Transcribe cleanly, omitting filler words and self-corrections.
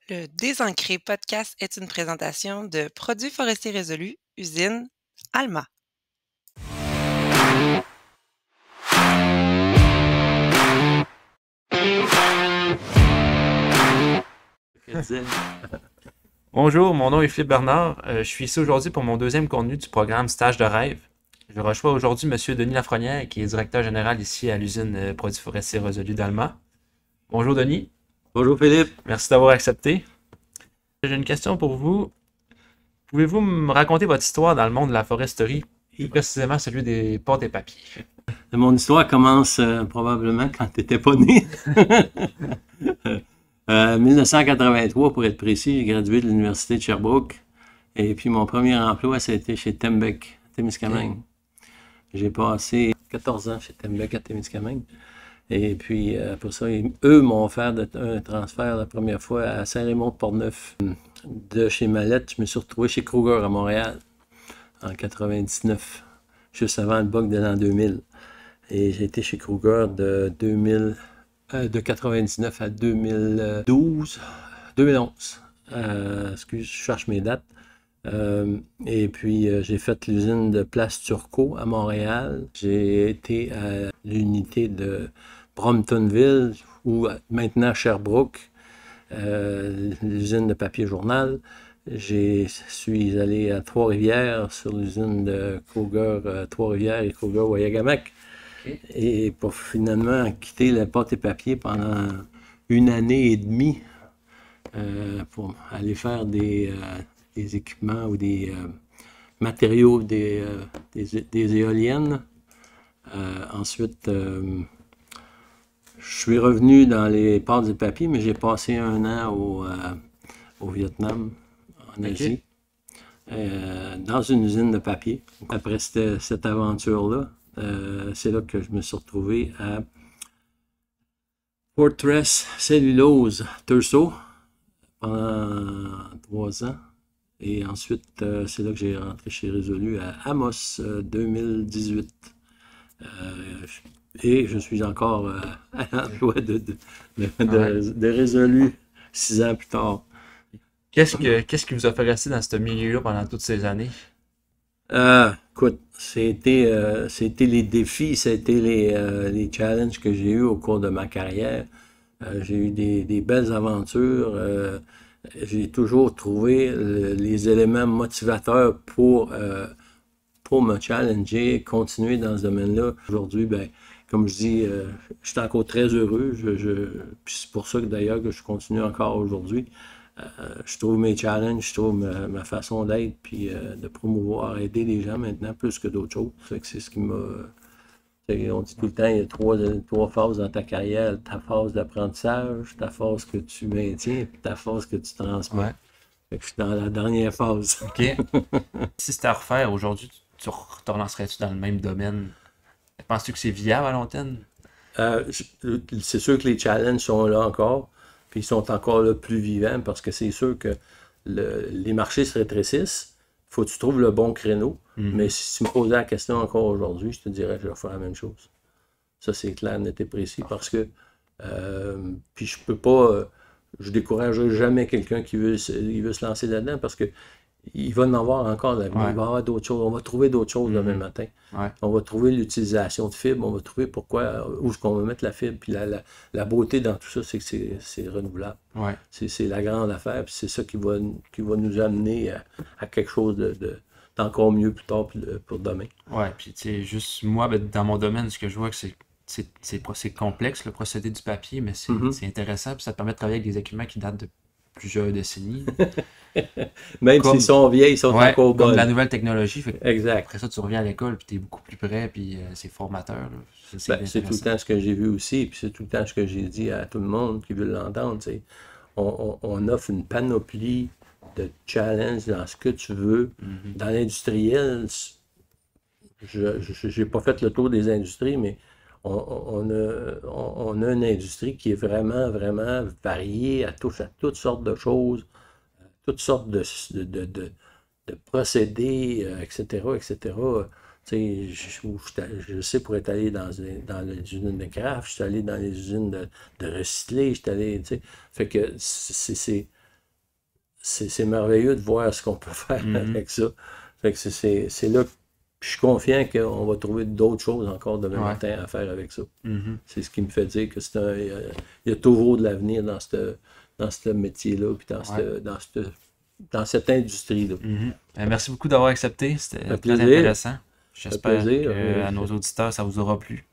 Le Désancré podcast est une présentation de Produits forestiers résolus, usine Alma. Bonjour, mon nom est Philippe Bernard. Je suis ici aujourd'hui pour mon deuxième contenu du programme Stage de rêve. Je reçois aujourd'hui M. Denis Lafrenière, qui est directeur général ici à l'usine Produits forestiers résolus d'Alma. Bonjour Denis. Bonjour Philippe. Merci d'avoir accepté. J'ai une question pour vous. Pouvez-vous me raconter votre histoire dans le monde de la foresterie, et précisément celui des pâtes et papiers? Mon histoire commence probablement quand tu n'étais pas né. 1983 pour être précis, j'ai gradué de l'Université de Sherbrooke. Et puis mon premier emploi, c'était chez Tembec, à Témiscamingue. Okay. J'ai passé 14 ans chez Tembec à Témiscamingue. Et puis pour ça, eux m'ont fait un transfert la première fois à Saint-Raymond-de-Portneuf. De chez Mallette, je me suis retrouvé chez Kruger à Montréal en 99, juste avant le bug de l'an 2000. Et j'ai été chez Kruger de 99 à 2011. Excuse, je cherche mes dates. Et puis, j'ai fait l'usine de Place Turcot à Montréal. J'ai été à l'unité de Bromptonville, ou maintenant Sherbrooke, l'usine de papier journal. Je suis allé à Trois-Rivières sur l'usine de Kruger Trois-Rivières et Kruger Wayagamack. Okay. Et pour finalement quitter la pâte et papier pendant 1 année et demie pour aller faire des équipements ou des matériaux des éoliennes. Ensuite, je suis revenu dans les pâtes et papier, mais j'ai passé 1 an au Vietnam, en Asie, dans une usine de papier. Après cette aventure-là, c'est là que je me suis retrouvé à Fortress Cellulose Thurso pendant 3 ans. Et ensuite, c'est là que j'ai rentré chez Résolu à Amos 2018. Et je suis encore à l'emploi de Résolu 6 ans plus tard. Qu'est-ce qui vous a fait rester dans ce milieu-là pendant toutes ces années? Écoute, c'était les défis, c'était les challenges que j'ai eus au cours de ma carrière. J'ai eu des belles aventures. J'ai toujours trouvé les éléments motivateurs pour me challenger, continuer dans ce domaine-là. Aujourd'hui, ben, comme je dis, je suis encore très heureux. Puis c'est pour ça que d'ailleurs que je continue encore aujourd'hui. Je trouve mes challenges, je trouve ma façon d'être, puis de promouvoir, aider les gens maintenant plus que d'autres choses. C'est ce qui m'a... On dit tout le temps, il y a trois phases dans ta carrière. Ta phase d'apprentissage, ta phase que tu maintiens, puis ta phase que tu transmets. Ouais. Fait que je suis dans la dernière phase. OK. Si c'était à refaire aujourd'hui, tu te relancerais-tu dans le même domaine? Penses-tu que c'est viable à long terme? C'est sûr que les challenges sont là encore, puis ils sont encore là plus vivants, parce que c'est sûr que les marchés se rétrécissent. Faut que tu trouves le bon créneau. Mais si tu me posais la question encore aujourd'hui, je te dirais que je vais faire la même chose. Ça, c'est clair, net et précis, parce que puis je peux pas, je découragerai jamais quelqu'un qui veut se lancer là-dedans, parce que il va en avoir encore l'avenir. Ouais. Il va y avoir d'autres choses. On va trouver d'autres choses demain matin. Ouais. On va trouver l'utilisation de fibres. On va trouver où est-ce qu'on va mettre la fibre. Puis la beauté dans tout ça, c'est que c'est renouvelable. Ouais. C'est la grande affaire. Puis c'est ça qui va nous amener à quelque chose d'encore mieux plus tard pour demain. Ouais. Puis tu sais, juste moi, ben, dans mon domaine, ce que je vois, que c'est complexe, le procédé du papier, mais c'est intéressant. Puis ça te permet de travailler avec des équipements qui datent de plusieurs décennies. Même s'ils sont vieilles, ils sont encore bonnes. Comme la nouvelle technologie. Fait que exact. Après ça, tu reviens à l'école, puis tu es beaucoup plus près, puis c'est formateur. C'est tout le temps ce que j'ai vu aussi, puis c'est tout le temps ce que j'ai dit à tout le monde qui veut l'entendre. On offre une panoplie de challenges dans ce que tu veux. Dans l'industriel, je n'ai pas fait le tour des industries, mais on a une industrie qui est vraiment, vraiment variée, elle touche à toutes sortes de choses, toutes sortes de procédés, etc., etc. Je sais, pour être allé dans les usines de craft, je suis allé dans les usines de recycler, je suis allé, fait que c'est merveilleux de voir ce qu'on peut faire Mhm. avec ça. Fait que c'est là que je suis confiant qu'on va trouver d'autres choses encore demain Ouais. matin à faire avec ça. Mhm. C'est ce qui me fait dire que il y a toujours de l'avenir dans ce métier-là, puis dans cette industrie-là. Mhm. Merci beaucoup d'avoir accepté. C'était Un très plaisir. intéressant. J'espère plaisir. qu'à nos auditeurs, ça vous aura plu.